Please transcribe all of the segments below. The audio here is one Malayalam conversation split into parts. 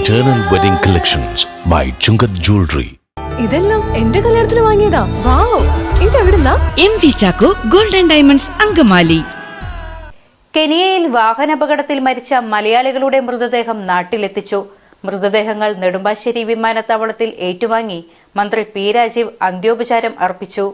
Eternal Wedding Collections by Chungat Jewelry. ഇതെല്ലാം എന്റെ കല്യാണത്തിന് വാങ്ങിയതാ. വാവ്, ഇതെവിടുന്നാ? MV Chacko golden diamonds Angamaly. കെനിയയിൽ വാഹനാപകടത്തിൽ മരിച്ച മലയാളികളുടെ മൃതദേഹം നാട്ടിലെത്തിച്ചു. മൃതദേഹങ്ങൾ നെടുമ്പാശ്ശേരി വിമാനത്താവളത്തിൽ ഏറ്റുവാങ്ങി മന്ത്രി പി രാജീവ് അന്ത്യോപചാരം അർപ്പിച്ചു.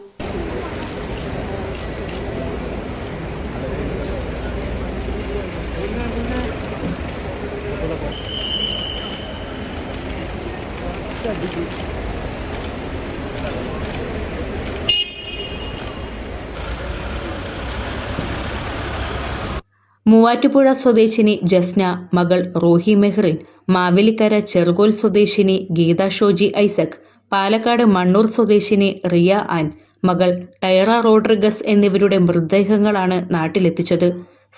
മൂവാറ്റുപുഴ സ്വദേശിനി ജസ്ന, മകൾ റൂഹി മെഹ്റിൻ, മാവേലിക്കര ചെറുകോൽ സ്വദേശിനി ഗീത ഷോജി ഐസക്, പാലക്കാട് മണ്ണൂർ സ്വദേശിനി റിയ ആൻ, മകൾ ടൈറ റോഡ്രിഗസ് എന്നിവരുടെ മൃതദേഹങ്ങളാണ് നാട്ടിലെത്തിച്ചത്.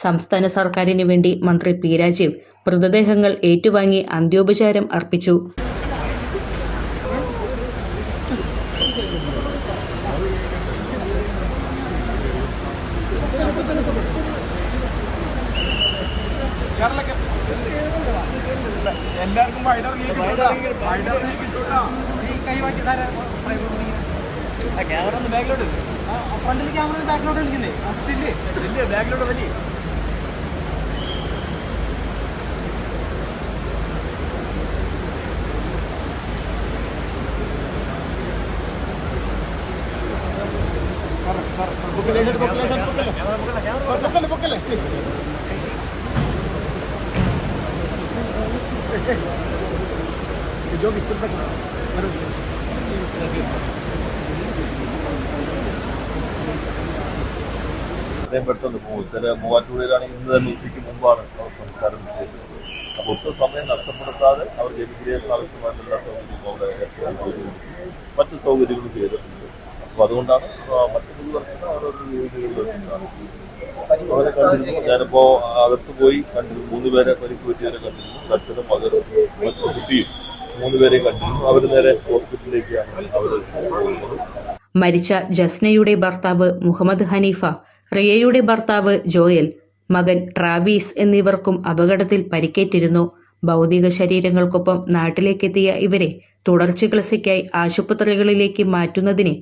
സംസ്ഥാന സർക്കാരിനു വേണ്ടി മന്ത്രി പി രാജീവ് മൃതദേഹങ്ങൾ ഏറ്റുവാങ്ങി അന്ത്യോപചാരം അർപ്പിച്ചു. എല്ലാവർക്കും ക്യാമറ ഒന്ന് ബാക്കിലോട്ട്, ഫ്രണ്ടിൽ ക്യാമറ ബാക്കിലോട്ട് കളിക്കുന്നേ, സ്റ്റില്ലേ ബാക്കിലോട്ട് വലിയ പെട്ടെന്ന് പോകും. ചില മൂവാറ്റുപുഴയിലാണെങ്കിൽ ഇന്ന് തന്നെ ഉച്ചയ്ക്ക് മുമ്പാണ് അവർ സംസ്കാരം നിശ്ചയിച്ചത്. അപ്പോൾ ഒട്ടും സമയം നഷ്ടപ്പെടുത്താതെ അവർ ജനകീയതയ്ക്ക് ആവശ്യമായിട്ടുള്ള സൗകര്യം അവിടെ മറ്റു സൗകര്യങ്ങളും ചെയ്തിട്ടുണ്ട്. അപ്പോൾ അതുകൊണ്ടാണ് മറ്റു വർഷം അവരൊരു രീതികളിലാണ് അവരെ കണ്ടിരുന്നു. ഞാനിപ്പോൾ അകത്ത് പോയി കണ്ടിരുന്നു. 3 പേരെ പരിക്ക് പറ്റിയവരെ കണ്ടിരുന്നു. അച്ഛനും മകനും മറ്റു കുട്ടിയും 3 പേരെ കണ്ടിരുന്നു. അവർ നേരെ ഹോസ്പിറ്റലിലേക്കാണ് അവർ പോകുന്നത്. മരിച്ച ജസ്നയുടെ ഭർത്താവ് മുഹമ്മദ് ഹനീഫ, റിയയുടെ ഭർത്താവ് ജോയൽ, മകൻ ട്രാവീസ് എന്നിവർക്കും അപകടത്തിൽ പരിക്കേറ്റിരുന്നു. ഭൗതിക ശരീരങ്ങൾക്കൊപ്പം നാട്ടിലേക്കെത്തിയ ഇവരെ തുടർ ചികിത്സയ്ക്കായി ആശുപത്രികളിലേക്ക് മാറ്റുന്നതിന്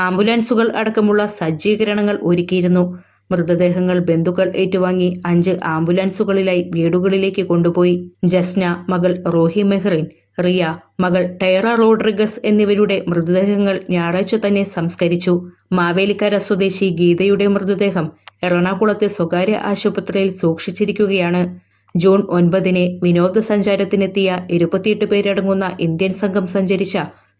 ആംബുലൻസുകൾ അടക്കമുള്ള സജ്ജീകരണങ്ങൾ ഒരുക്കിയിരുന്നു. മൃതദേഹങ്ങൾ ബന്ധുക്കൾ ഏറ്റുവാങ്ങി 5 ആംബുലൻസുകളിലായി വീടുകളിലേക്ക് കൊണ്ടുപോയി. ജസ്ന, മകൾ റൂഹി മെഹ്റിൻ, റിയ, മകൾ ടൈറ റോഡ്രിഗസ് എന്നിവരുടെ മൃതദേഹങ്ങൾ ഞായറാഴ്ച തന്നെ സംസ്കരിച്ചു. മാവേലിക്കര സ്വദേശി ഗീതയുടെ മൃതദേഹം എറണാകുളത്തെ സ്വകാര്യ ആശുപത്രിയിൽ സൂക്ഷിച്ചിരിക്കുകയാണ്. ജൂൺ 9 വിനോദസഞ്ചാരത്തിനെത്തിയ 28 പേരടങ്ങുന്ന ഇന്ത്യൻ സംഘം സഞ്ചരിച്ച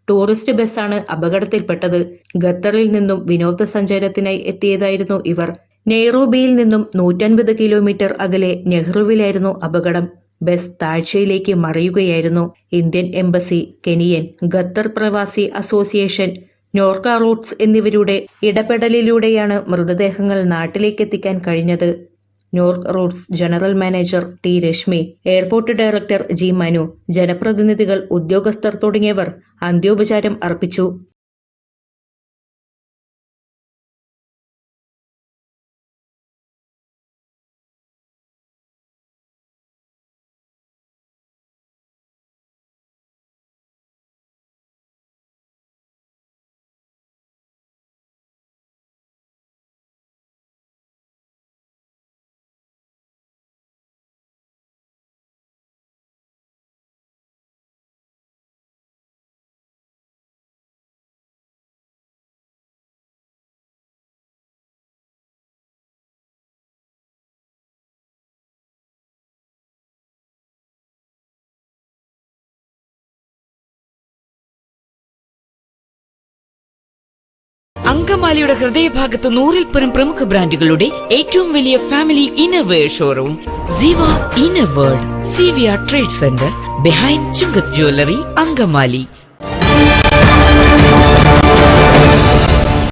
ടൂറിസ്റ്റ് ബസ്സാണ് അപകടത്തിൽപ്പെട്ടത്. ഖത്തറിൽ നിന്നും വിനോദസഞ്ചാരത്തിനായി എത്തിയതായിരുന്നു ഇവർ. നെയ്റോബിയിൽ നിന്നും 150 കിലോമീറ്റർ അകലെ നെഹ്റുവിലായിരുന്നു അപകടം. ബസ് താഴ്ചയിലേക്ക് മറിയുകയായിരുന്നു. ഇന്ത്യൻ എംബസി, കെനിയൻ, ഖത്തർ പ്രവാസി അസോസിയേഷൻ, നോർക്ക റൂട്ട്സ് എന്നിവരുടെ ഇടപെടലിലൂടെയാണ് മൃതദേഹങ്ങൾ നാട്ടിലേക്കെത്തിക്കാൻ കഴിഞ്ഞത്. Norka roots general manager T Reshmi, airport director G Manu, ജനപ്രതിനിധികൾ, ഉദ്യോഗസ്ഥർ തുടങ്ങിയവർ അന്ത്യോപചാരം അർപ്പിച്ചു. അങ്കമാലിയുടെ ഹൃദയഭാഗത്ത് 100-ൽ-പരം പ്രമുഖ ബ്രാൻഡുകളുടെ ഏറ്റവും വലിയ family innerwear showroom Ziva inner world, CVR trade centre, behind Chungath jewellery, Angamaly.